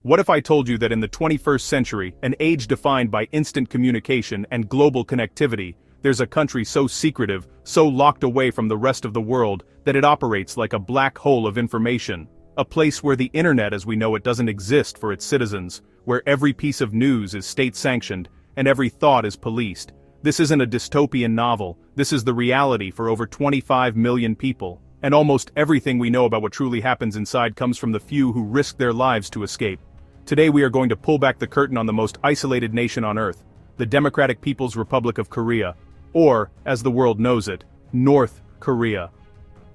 What if I told you that in the 21st century, an age defined by instant communication and global connectivity, there's a country so secretive, so locked away from the rest of the world, that it operates like a black hole of information? A place where the internet as we know it doesn't exist for its citizens, where every piece of news is state-sanctioned, and every thought is policed. This isn't a dystopian novel, this is the reality for over 25 million people. And almost everything we know about what truly happens inside comes from the few who risk their lives to escape. Today we are going to pull back the curtain on the most isolated nation on Earth, the Democratic People's Republic of Korea, or, as the world knows it, North Korea.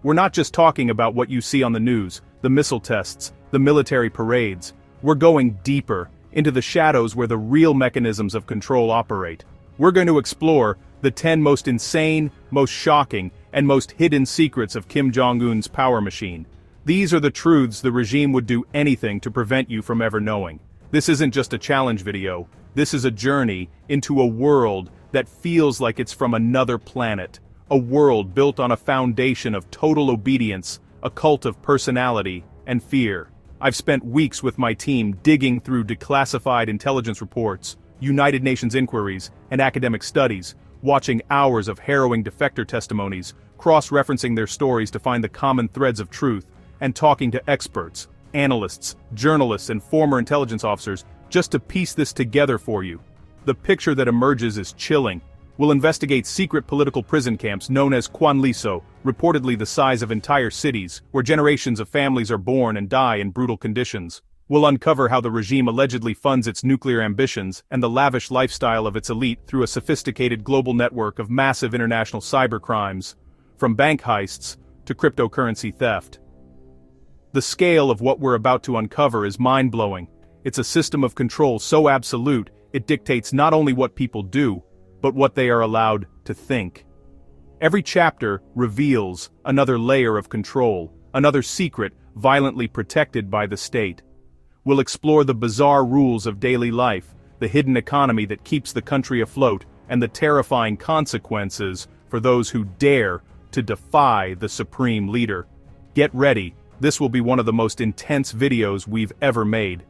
We're not just talking about what you see on the news, the missile tests, the military parades. We're going deeper, into the shadows where the real mechanisms of control operate. We're going to explore the 10 most insane, most shocking, and most hidden secrets of Kim Jong-un's power machine. These are the truths the regime would do anything to prevent you from ever knowing. This isn't just a challenge video, this is a journey into a world that feels like it's from another planet. A world built on a foundation of total obedience, a cult of personality, and fear. I've spent weeks with my team digging through declassified intelligence reports, United Nations inquiries, and academic studies, watching hours of harrowing defector testimonies, cross-referencing their stories to find the common threads of truth, and talking to experts, analysts, journalists, and former intelligence officers just to piece this together for you. The picture that emerges is chilling. We'll investigate secret political prison camps known as Kwanliso, reportedly the size of entire cities, where generations of families are born and die in brutal conditions. We'll uncover how the regime allegedly funds its nuclear ambitions and the lavish lifestyle of its elite through a sophisticated global network of massive international cybercrimes, from bank heists to cryptocurrency theft. The scale of what we're about to uncover is mind-blowing. It's a system of control so absolute, it dictates not only what people do, but what they are allowed to think. Every chapter reveals another layer of control, another secret violently protected by the state. We'll explore the bizarre rules of daily life, the hidden economy that keeps the country afloat, and the terrifying consequences for those who dare to defy the supreme leader. Get ready, this will be one of the most intense videos we've ever made.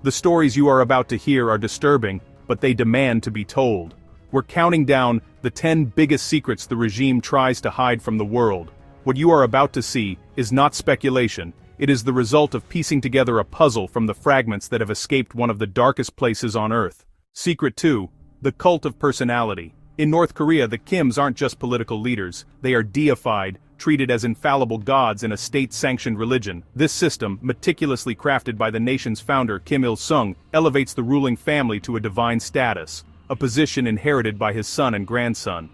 The stories you are about to hear are disturbing, but they demand to be told. We're counting down the 10 biggest secrets the regime tries to hide from the world. What you are about to see is not speculation. It is the result of piecing together a puzzle from the fragments that have escaped one of the darkest places on Earth. Secret 2. The cult of personality. In North Korea, the Kims aren't just political leaders. They are deified, treated as infallible gods in a state-sanctioned religion. This system, meticulously crafted by the nation's founder Kim Il-sung, elevates the ruling family to a divine status, a position inherited by his son and grandson.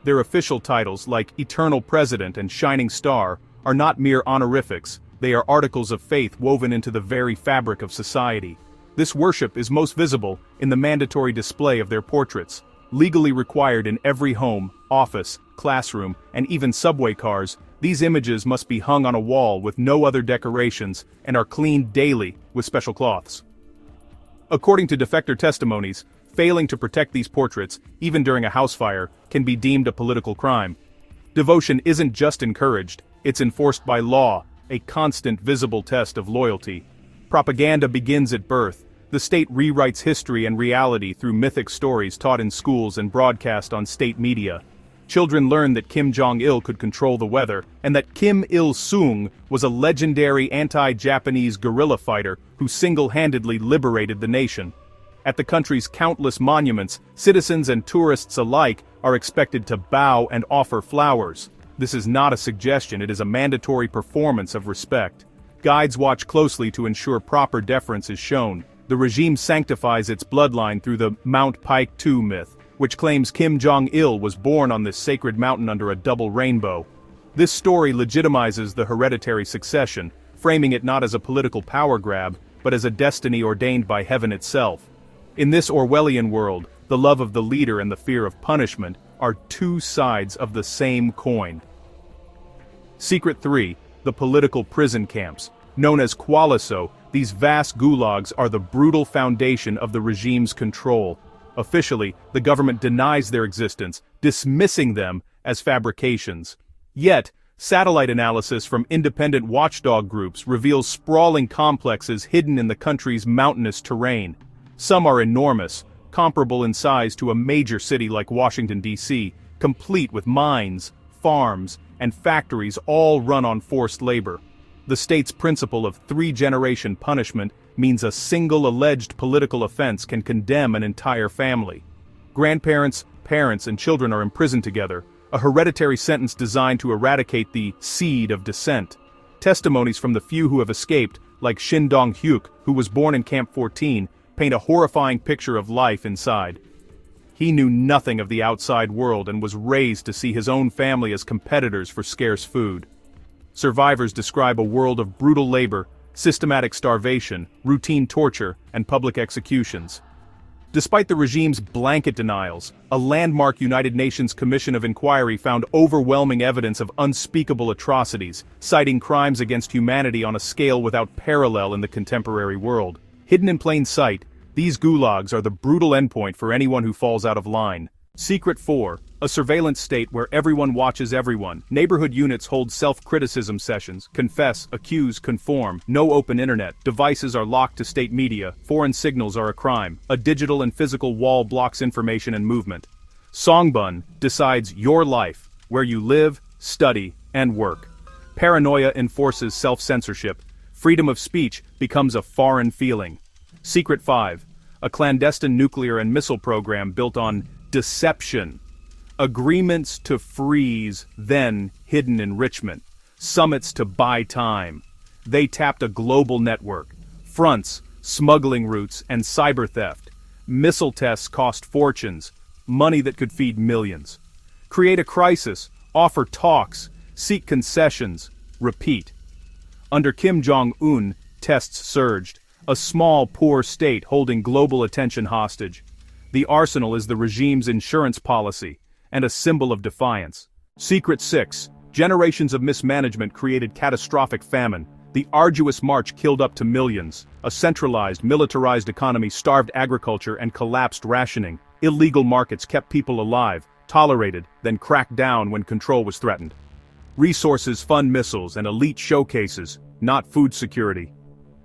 Their official titles, like Eternal President and Shining Star, are not mere honorifics. They are articles of faith woven into the very fabric of society. This worship is most visible in the mandatory display of their portraits, legally required in every home, office, classroom, and even subway cars. These images must be hung on a wall with no other decorations and are cleaned daily with special cloths. According to defector testimonies, failing to protect these portraits, even during a house fire, can be deemed a political crime. Devotion isn't just encouraged, it's enforced by law, a constant visible test of loyalty. Propaganda begins at birth. The state rewrites history and reality through mythic stories taught in schools and broadcast on state media. Children learn that Kim Jong-il could control the weather, and that Kim Il-sung was a legendary anti-Japanese guerrilla fighter who single-handedly liberated the nation. At the country's countless monuments, citizens and tourists alike are expected to bow and offer flowers. This is not a suggestion, it is a mandatory performance of respect. Guides watch closely to ensure proper deference is shown. The regime sanctifies its bloodline through the Mount Pike II myth, which claims Kim Jong-il was born on this sacred mountain under a double rainbow. This story legitimizes the hereditary succession, framing it not as a political power grab, but as a destiny ordained by heaven itself. In this Orwellian world, the love of the leader and the fear of punishment are two sides of the same coin. Secret 3. The political prison camps. Known as Kwaliso, these vast gulags are the brutal foundation of the regime's control. Officially, the government denies their existence, dismissing them as fabrications. Yet, Satellite analysis from independent watchdog groups reveals sprawling complexes hidden in the country's mountainous terrain. Some are enormous, comparable in size to a major city like Washington, D.C., complete with mines, farms, and factories all run on forced labor. The state's principle of three-generation punishment means a single alleged political offense can condemn an entire family. Grandparents, parents, and children are imprisoned together, a hereditary sentence designed to eradicate the seed of dissent. Testimonies from the few who have escaped, like Shin Dong-hyuk, who was born in Camp 14, paint a horrifying picture of life inside. He knew nothing of the outside world and was raised to see his own family as competitors for scarce food. Survivors describe a world of brutal labor, systematic starvation, routine torture, and public executions. Despite the regime's blanket denials, a landmark United Nations Commission of Inquiry found overwhelming evidence of unspeakable atrocities, citing crimes against humanity on a scale without parallel in the contemporary world. Hidden in plain sight, these gulags are the brutal endpoint for anyone who falls out of line. Secret 4, a surveillance state where everyone watches everyone. Neighborhood units hold self-criticism sessions, confess, accuse, conform, no open internet, devices are locked to state media, foreign signals are a crime, a digital and physical wall blocks information and movement. Songbun decides your life, where you live, study, and work. Paranoia enforces self-censorship. Freedom of speech becomes a foreign feeling. Secret 5, a clandestine nuclear and missile program built on deception. Agreements to freeze, then hidden enrichment. Summits to buy time. They tapped a global network. Fronts, smuggling routes, and cyber theft. Missile tests cost fortunes. Money that could feed millions. Create a crisis, offer talks, seek concessions, repeat. Under Kim Jong-un, tests surged. A small, poor state holding global attention hostage. The arsenal is the regime's insurance policy, and a symbol of defiance. Secret 6, generations of mismanagement created catastrophic famine. The arduous march killed up to millions. A centralized, militarized economy starved agriculture and collapsed rationing. Illegal markets kept people alive, tolerated, then cracked down when control was threatened. Resources fund missiles and elite showcases, not food security.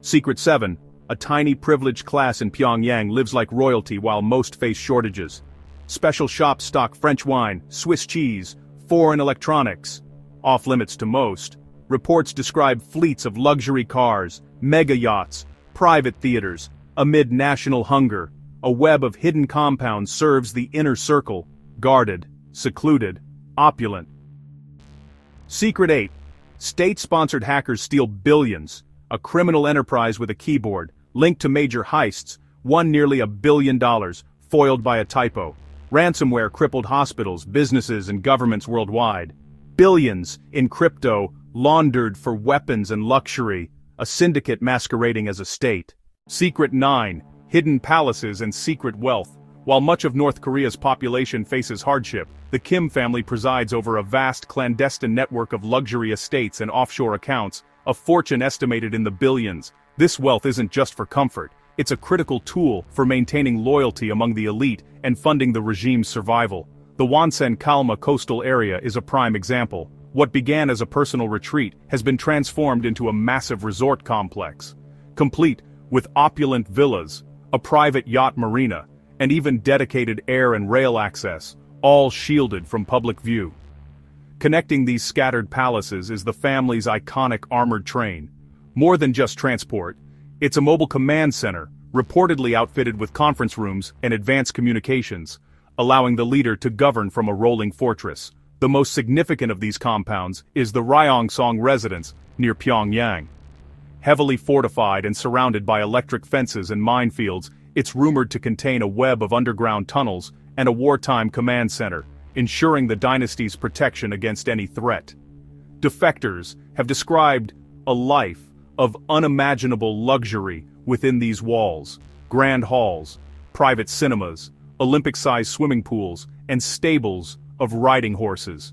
Secret 7, a tiny privileged class in Pyongyang lives like royalty while most face shortages. Special shops stock French wine, Swiss cheese, foreign electronics. Off limits to most. Reports describe fleets of luxury cars, mega yachts, private theaters. Amid national hunger, a web of hidden compounds serves the inner circle, guarded, secluded, opulent. Secret 8, state-sponsored hackers steal billions. A criminal enterprise with a keyboard, linked to major heists, won nearly $1 billion, foiled by a typo. Ransomware crippled hospitals, businesses, and governments worldwide. Billions in crypto laundered for weapons and luxury, a syndicate masquerading as a state. Secret 9, hidden palaces and secret wealth. While much of North Korea's population faces hardship, the Kim family presides over a vast clandestine network of luxury estates and offshore accounts, a fortune estimated in the billions. This wealth isn't just for comfort, it's a critical tool for maintaining loyalty among the elite and funding the regime's survival. The Wonsan-Kalma coastal area is a prime example. What began as a personal retreat has been transformed into a massive resort complex, complete with opulent villas, a private yacht marina, and even dedicated air and rail access, all shielded from public view. Connecting these scattered palaces is the family's iconic armored train. More than just transport, it's a mobile command center, reportedly outfitted with conference rooms and advanced communications, allowing the leader to govern from a rolling fortress. The most significant of these compounds is the Ryong-song residence near Pyongyang. Heavily fortified and surrounded by electric fences and minefields, it's rumored to contain a web of underground tunnels and a wartime command center, ensuring the dynasty's protection against any threat. Defectors have described a life of unimaginable luxury within these walls: grand halls, private cinemas, Olympic-sized swimming pools, and stables of riding horses.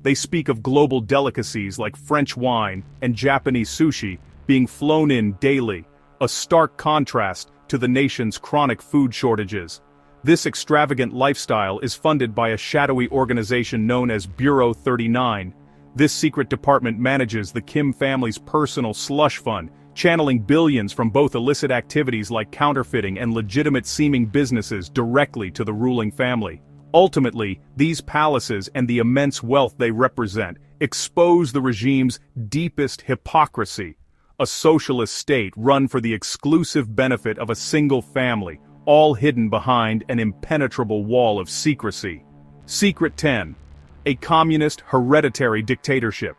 They speak of global delicacies like French wine and Japanese sushi being flown in daily, a stark contrast to the nation's chronic food shortages. This extravagant lifestyle is funded by a shadowy organization known as Bureau 39. This secret department manages the Kim family's personal slush fund, channeling billions from both illicit activities like counterfeiting and legitimate-seeming businesses directly to the ruling family. Ultimately, these palaces and the immense wealth they represent expose the regime's deepest hypocrisy. A socialist state run for the exclusive benefit of a single family, all hidden behind an impenetrable wall of secrecy. Secret 10. A communist hereditary dictatorship.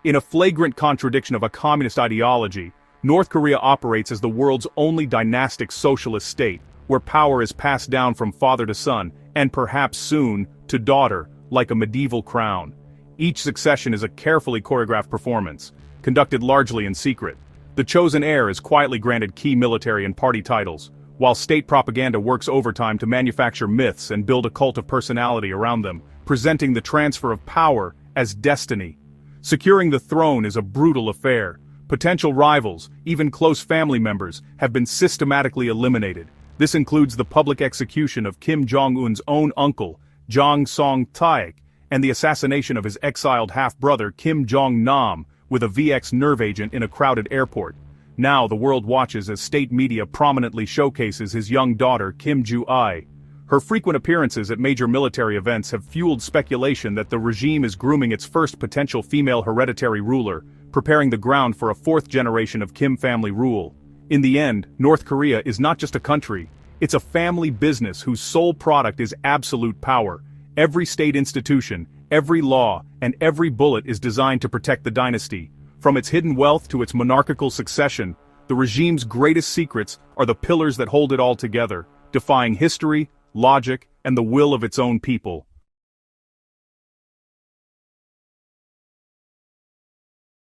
In a flagrant contradiction of a communist ideology, North Korea operates as the world's only dynastic socialist state, where power is passed down from father to son, and perhaps soon, to daughter, like a medieval crown. Each succession is a carefully choreographed performance, conducted largely in secret. The chosen heir is quietly granted key military and party titles, while state propaganda works overtime to manufacture myths and build a cult of personality around them, presenting the transfer of power as destiny. Securing the throne is a brutal affair. Potential rivals, even close family members, have been systematically eliminated. This includes the public execution of Kim Jong-un's own uncle, Jang Song-taek, and the assassination of his exiled half-brother Kim Jong-nam with a VX nerve agent in a crowded airport. Now the world watches as state media prominently showcases his young daughter Kim Ju-ai. Her frequent appearances at major military events have fueled speculation that the regime is grooming its first potential female hereditary ruler, preparing the ground for a fourth generation of Kim family rule. In the end, North Korea is not just a country, it's a family business whose sole product is absolute power. Every state institution, every law, and every bullet is designed to protect the dynasty. From its hidden wealth to its monarchical succession, the regime's greatest secrets are the pillars that hold it all together, defying history, logic, and the will of its own people.